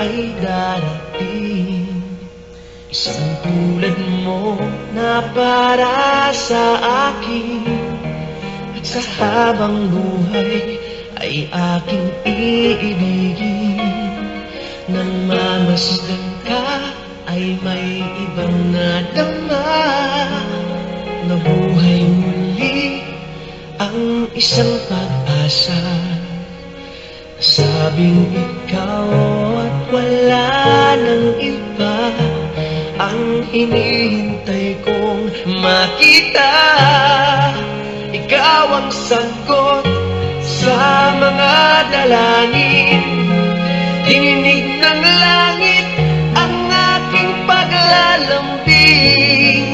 ay darating. Isang tulad mo na para sa akin, at sa habang buhay ay aking iibigin. Nang mamasdan ka ay may ibang nadama, nabuhay muli ang isang pag-asa. Sabing ikaw at wala nang iba ang hinihintay kong makita. Ikaw ang sagot sa mga dalangin, tininig ng langit ang aking paglalambing.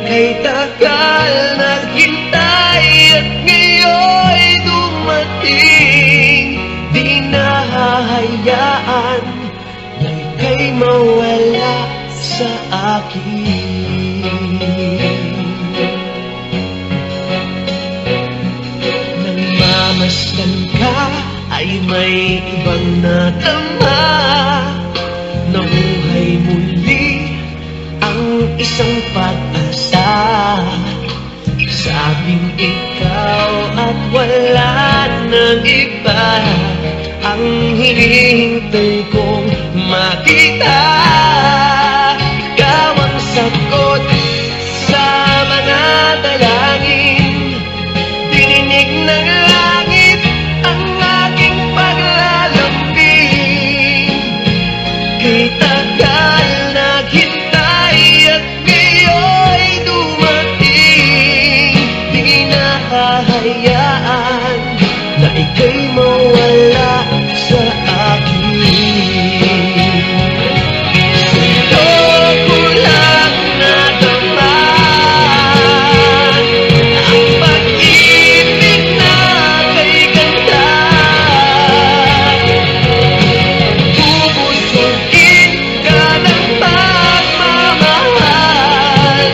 Kay tagal naghintay at ngayon'y dumating, di nahahayaan na ika'y mawala sa akin. Nang mamasdan ka ay may ibang nadama, nabuhay muli ang isang pag-asa. Sabing ikaw at wala nang iba ang hinihintay kong makita. Ikaw ang sagot sa mga dalangin, dininig ng langit ang aking paglalambing. Kay tagal naghintay at ngayon'y dumating, di nahahayaan na ika'y mawala sa akin. Sa'yo ko lang nadama ang pag-ibig na kay ganda. Bubusugin ka ng pagmamahal,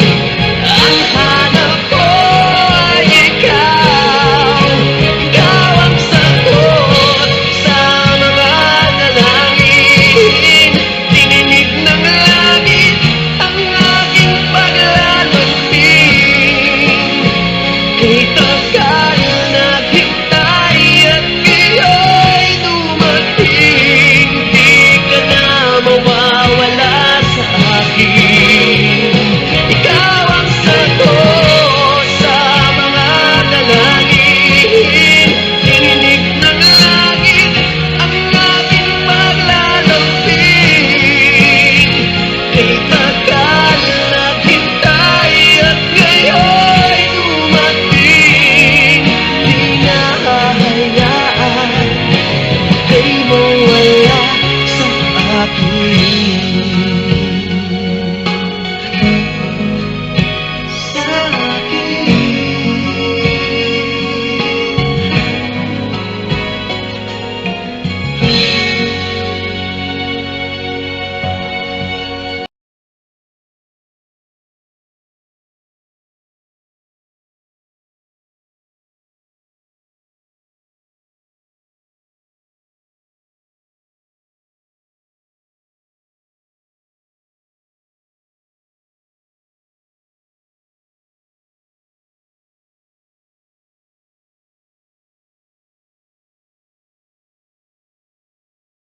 ang hanap ko ay ikaw. Ikaw ang sagot sa mga dalangin, tininig ng langit ang aking paglalambing. Kay tagal naghintay at ngayon'y dumating, di ka na mawawala sa akin. Ikaw ang sagot sa mga dalangin, tininig ng langit ang aking paglalambing. Kay tagal naghintay at ngayon'y dumating, di nahahayaan kay mawala sa akin.